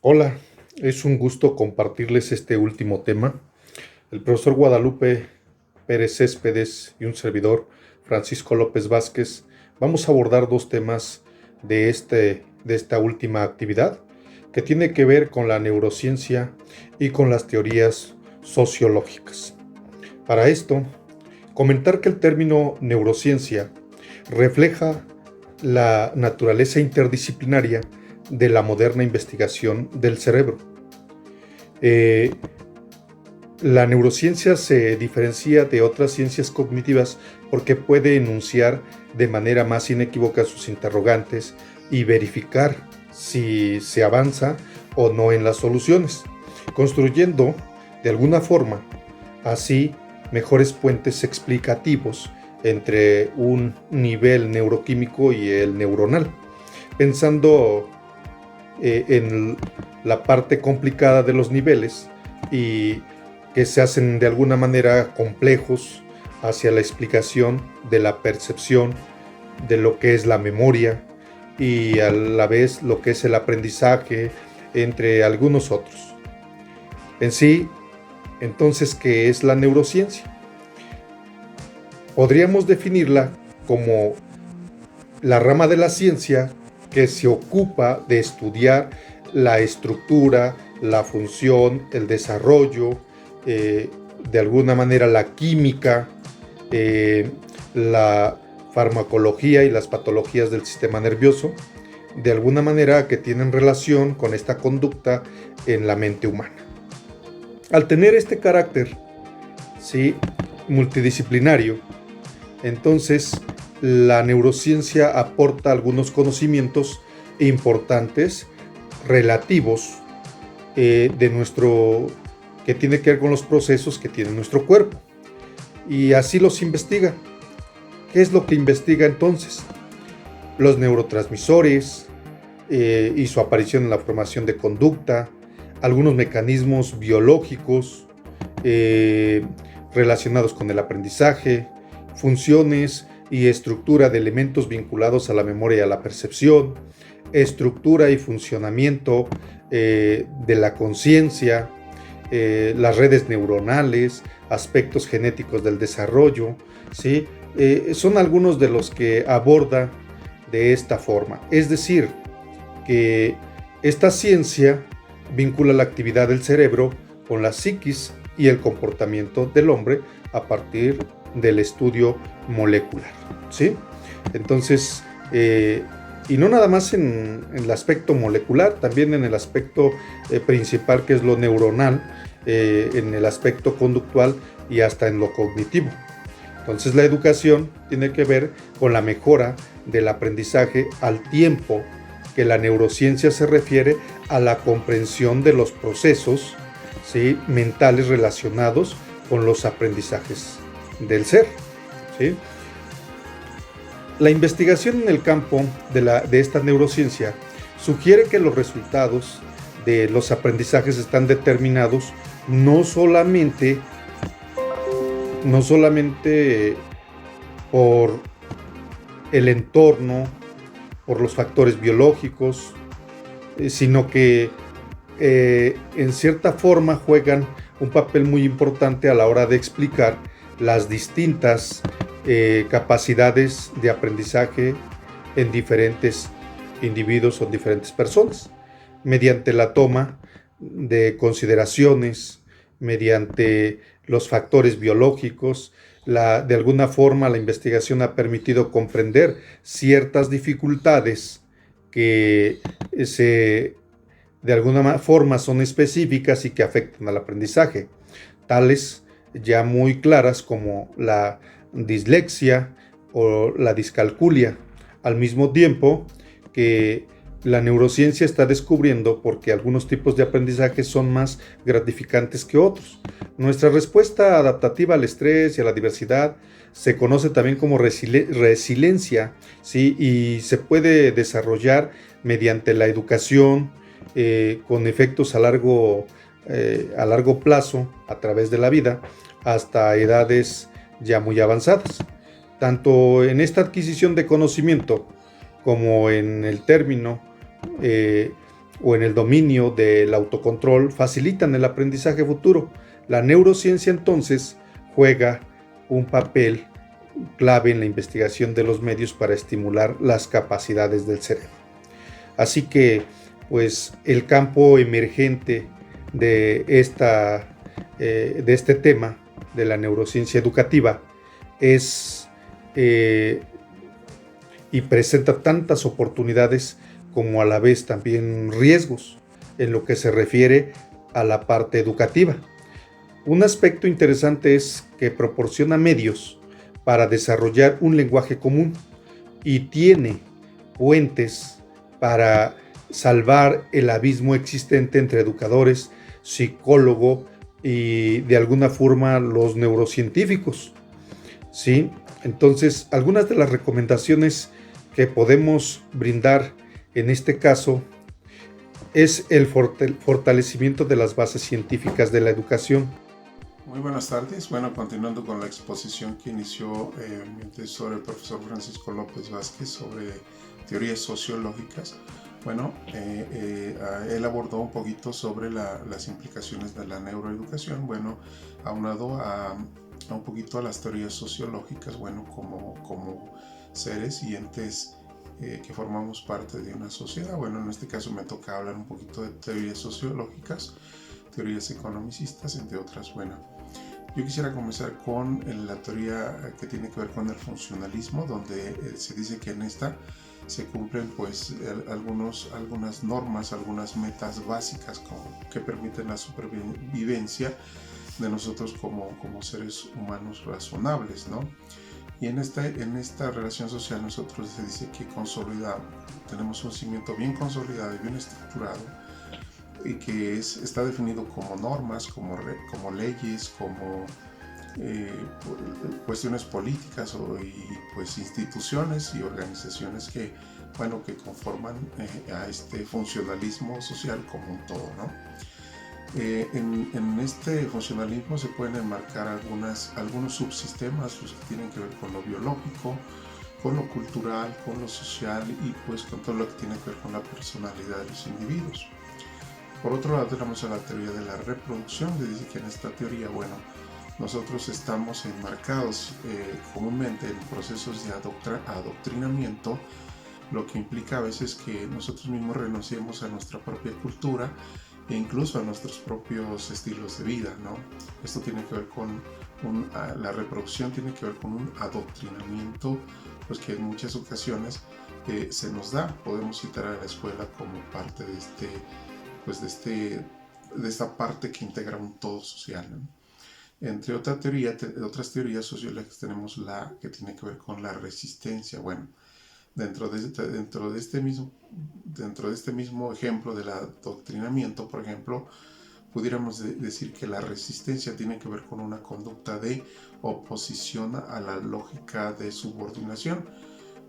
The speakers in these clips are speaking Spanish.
Hola, es un gusto compartirles este último tema. El profesor Guadalupe Pérez Céspedes y un servidor, Francisco López Vázquez, vamos a abordar dos temas de esta última actividad que tiene que ver con la neurociencia y con las teorías sociológicas. Para esto, comentar que el término neurociencia refleja la naturaleza interdisciplinaria de la moderna investigación del cerebro. Eh, la neurociencia se diferencia de otras ciencias cognitivas porque puede enunciar de manera más inequívoca sus interrogantes y verificar si se avanza o no en las soluciones, construyendo de alguna forma así mejores puentes explicativos entre un nivel neuroquímico y el neuronal, pensando en la parte complicada de los niveles y que se hacen de alguna manera complejos hacia la explicación de la percepción de lo que es la memoria y a la vez lo que es el aprendizaje, entre algunos otros. En sí, entonces, ¿qué es la neurociencia? Podríamos definirla como la rama de la ciencia que se ocupa de estudiar la estructura, la función, el desarrollo, de alguna manera la química, la farmacología y las patologías del sistema nervioso, de alguna manera que tienen relación con esta conducta en la mente humana. Al tener este carácter, ¿sí?, multidisciplinario, entonces la neurociencia aporta algunos conocimientos importantes relativos de nuestro, que tiene que ver con los procesos que tiene nuestro cuerpo, y así los investiga. ¿Qué es lo que investiga entonces? Los neurotransmisores y su aparición en la formación de conducta, algunos mecanismos biológicos relacionados con el aprendizaje, funciones y estructura de elementos vinculados a la memoria y a la percepción, estructura y funcionamiento de la conciencia, las redes neuronales, aspectos genéticos del desarrollo, ¿sí? Son algunos de los que aborda de esta forma. Es decir, que esta ciencia vincula la actividad del cerebro con la psiquis y el comportamiento del hombre a partir del estudio molecular, ¿sí? Entonces, y no nada más en el aspecto molecular, también en el aspecto principal, que es lo neuronal, en el aspecto conductual y hasta en lo cognitivo. Entonces, la educación tiene que ver con la mejora del aprendizaje al tiempo que la neurociencia se refiere a la comprensión de los procesos, ¿sí?, mentales relacionados con los aprendizajes del ser, ¿sí? La investigación en el campo de esta neurociencia sugiere que los resultados de los aprendizajes están determinados no solamente por el entorno, por los factores biológicos, sino que en cierta forma juegan un papel muy importante a la hora de explicar las distintas capacidades de aprendizaje en diferentes individuos o en diferentes personas, mediante la toma de consideraciones, mediante los factores biológicos. De alguna forma, la investigación ha permitido comprender ciertas dificultades que de alguna forma son específicas y que afectan al aprendizaje, tales ya muy claras como la dislexia o la discalculia, al mismo tiempo que la neurociencia está descubriendo porque algunos tipos de aprendizaje son más gratificantes que otros. Nuestra respuesta adaptativa al estrés y a la diversidad se conoce también como resiliencia, ¿sí?, y se puede desarrollar mediante la educación con efectos a largo plazo a través de la vida hasta edades ya muy avanzadas. Tanto en esta adquisición de conocimiento como en el término o en el dominio del autocontrol facilitan el aprendizaje futuro. La neurociencia entonces juega un papel clave en la investigación de los medios para estimular las capacidades del cerebro. Así que, pues, el campo emergente de este tema de la neurociencia educativa es y presenta tantas oportunidades como a la vez también riesgos en lo que se refiere a la parte educativa. Un aspecto interesante es que proporciona medios para desarrollar un lenguaje común y tiene puentes para salvar el abismo existente entre educadores, psicólogos y de alguna forma los neurocientíficos. ¿Sí? Entonces, algunas de las recomendaciones que podemos brindar en este caso es el fortalecimiento de las bases científicas de la educación. Muy buenas tardes. Bueno, continuando con la exposición que inició mi antecesor, el profesor Francisco López Vázquez, sobre teorías sociológicas. Bueno, él abordó un poquito sobre las implicaciones de la neuroeducación, bueno, aunado a un poquito a las teorías sociológicas, bueno, como seres y entes que formamos parte de una sociedad. Bueno, en este caso me toca hablar un poquito de teorías sociológicas, teorías economicistas, entre otras. Bueno, yo quisiera comenzar con la teoría que tiene que ver con el funcionalismo, donde se dice que en esta se cumplen pues algunas normas, algunas metas básicas que permiten la supervivencia de nosotros como seres humanos razonables, ¿no? Y en esta relación social nosotros se dice que tenemos un cimiento bien consolidado y bien estructurado, y que está definido como normas, como leyes, como cuestiones políticas y pues instituciones y organizaciones que conforman a este funcionalismo social como un todo, ¿no? En este funcionalismo se pueden enmarcar algunos subsistemas, los que tienen que ver con lo biológico, con lo cultural, con lo social y pues con todo lo que tiene que ver con la personalidad de los individuos. Por otro lado tenemos a la teoría de la reproducción, que dice que en esta teoría, bueno, nosotros estamos enmarcados comúnmente en procesos de adoctrinamiento, lo que implica a veces que nosotros mismos renunciemos a nuestra propia cultura e incluso a nuestros propios estilos de vida, ¿no? Esto tiene que ver con la reproducción, tiene que ver con un adoctrinamiento, pues que en muchas ocasiones se nos da. Podemos citar a la escuela como parte de esta parte que integra un todo social, ¿no? Entre otras teorías sociológicas tenemos la que tiene que ver con la resistencia. Bueno, dentro de este mismo ejemplo del adoctrinamiento, por ejemplo, pudiéramos decir que la resistencia tiene que ver con una conducta de oposición a la lógica de subordinación.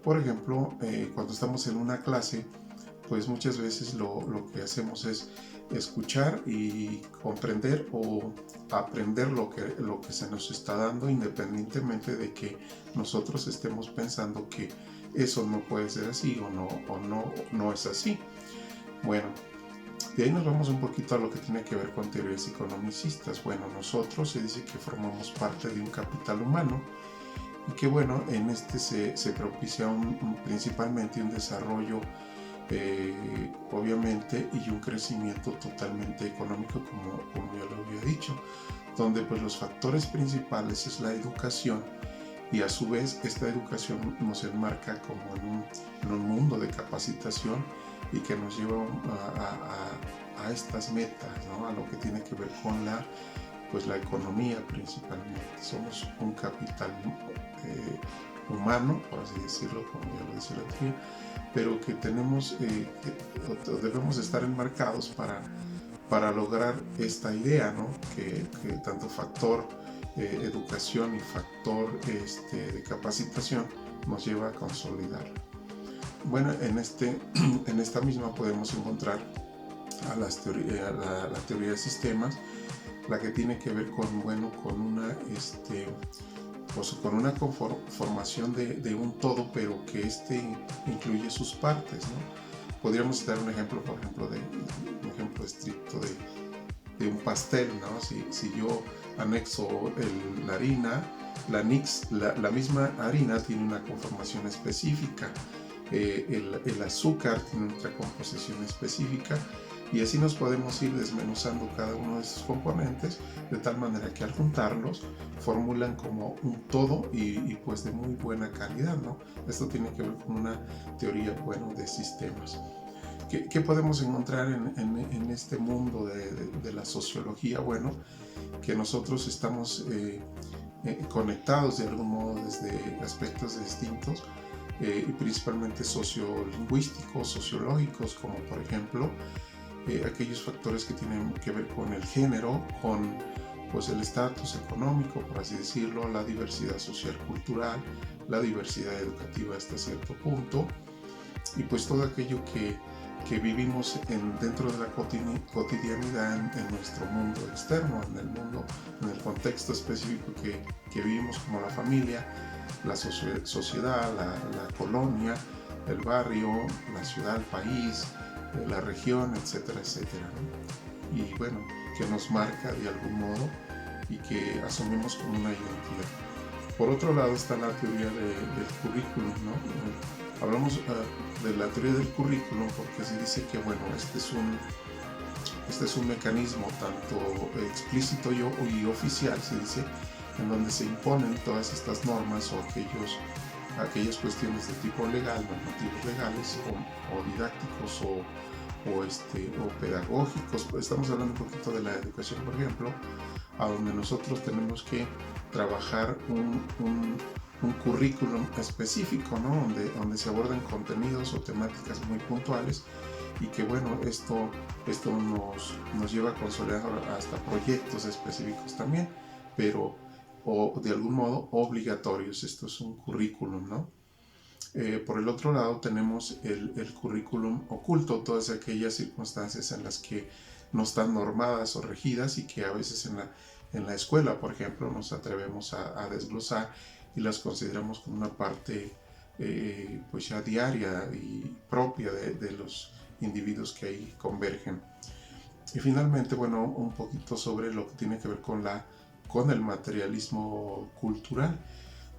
Por ejemplo, cuando estamos en una clase, pues muchas veces lo que hacemos es escuchar y comprender o aprender lo que se nos está dando, independientemente de que nosotros estemos pensando que eso no puede ser así o no es así. Bueno, de ahí nos vamos un poquito a lo que tiene que ver con teorías economicistas. Bueno, nosotros se dice que formamos parte de un capital humano y que bueno, en este se propicia principalmente un desarrollo obviamente y un crecimiento totalmente económico, como ya lo había dicho, donde pues los factores principales es la educación, y a su vez esta educación nos enmarca como en un mundo de capacitación y que nos lleva a estas metas, ¿no? A lo que tiene que ver con la economía principalmente. Somos un capital humano, por así decirlo, como ya lo decía la teoría, pero que debemos estar enmarcados para lograr esta idea, ¿no? Que tanto factor educación y factor de capacitación nos lleva a consolidar. Bueno, en esta misma podemos encontrar la teoría de sistemas, la que tiene que ver con una conformación de un todo, pero que incluye sus partes, ¿no? podríamos dar un ejemplo, por ejemplo, un ejemplo estricto de un pastel, ¿no? Si yo anexo la harina, la misma harina tiene una conformación específica, el azúcar tiene otra composición específica, y así nos podemos ir desmenuzando cada uno de esos componentes de tal manera que al juntarlos formulan como un todo y pues de muy buena calidad, ¿no? Esto tiene que ver con una teoría, bueno, de sistemas. ¿Qué podemos encontrar en este mundo de la sociología? Bueno, que nosotros estamos conectados de algún modo desde aspectos distintos, y principalmente sociolingüísticos, sociológicos, como por ejemplo aquellos factores que tienen que ver con el género, con pues el estatus económico, por así decirlo, la diversidad social cultural, la diversidad educativa hasta cierto punto, y pues todo aquello que vivimos dentro de la cotidianidad en nuestro mundo externo, en el contexto específico que vivimos, como la familia, la sociedad, la colonia, el barrio, la ciudad, el país, la región, etcétera, etcétera, ¿no? Y bueno, que nos marca de algún modo y que asumimos como una identidad. Por otro lado está la teoría del currículum, ¿no? Hablamos de la teoría del currículum porque se dice que, bueno, este es un mecanismo tanto explícito y oficial, se dice, en donde se imponen todas estas normas o aquellas cuestiones de tipo legal, normativos legales o didácticos o pedagógicos. Estamos hablando un poquito de la educación, por ejemplo, a donde nosotros tenemos que trabajar un currículum específico, ¿no? donde se abordan contenidos o temáticas muy puntuales, y que bueno, esto nos lleva a consolidar hasta proyectos específicos también, pero de algún modo obligatorios. Esto es un currículum, ¿no? Por el otro lado tenemos el currículum oculto, todas aquellas circunstancias en las que no están normadas o regidas y que a veces en la escuela, por ejemplo, nos atrevemos a desglosar y las consideramos como una parte pues ya diaria y propia de los individuos que ahí convergen. Y finalmente, bueno, un poquito sobre lo que tiene que ver con el materialismo cultural.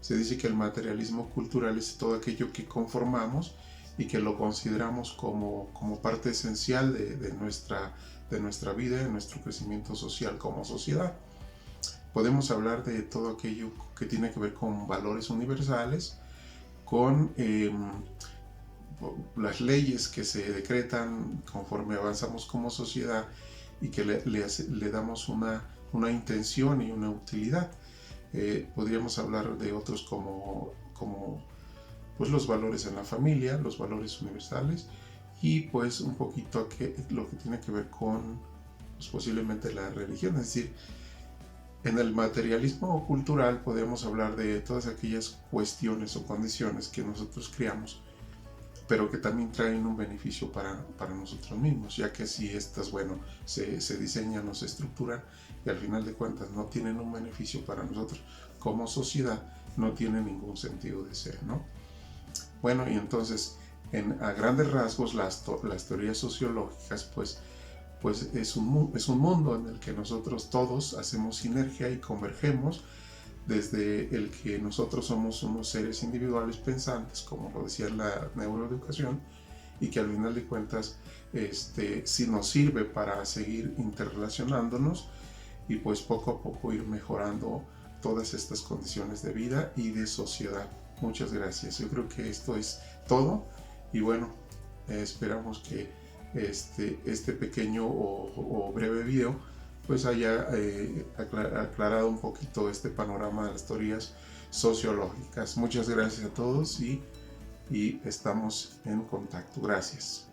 Se dice que el materialismo cultural es todo aquello que conformamos y que lo consideramos como parte esencial de nuestra vida, de nuestro crecimiento social como sociedad. Podemos hablar de todo aquello que tiene que ver con valores universales, con las leyes que se decretan conforme avanzamos como sociedad y que le damos una intención y una utilidad. Podríamos hablar de otros como pues los valores en la familia, los valores universales, y pues un poquito lo que tiene que ver con pues posiblemente la religión. Es decir, en el materialismo cultural podemos hablar de todas aquellas cuestiones o condiciones que nosotros creamos, pero que también traen un beneficio para nosotros mismos, ya que si estas, bueno, se diseñan o se estructuran y al final de cuentas no tienen un beneficio para nosotros como sociedad, no tiene ningún sentido de ser, ¿no? Bueno, y entonces, a grandes rasgos, las teorías sociológicas, pues es un mundo en el que nosotros todos hacemos sinergia y convergemos, desde el que nosotros somos unos seres individuales pensantes, como lo decía la neuroeducación, y que al final de cuentas sí nos sirve para seguir interrelacionándonos y pues poco a poco ir mejorando todas estas condiciones de vida y de sociedad. Muchas gracias. Yo creo que esto es todo, y bueno, esperamos que este pequeño o breve video pues haya aclarado un poquito este panorama de las teorías sociológicas. Muchas gracias a todos y estamos en contacto. Gracias.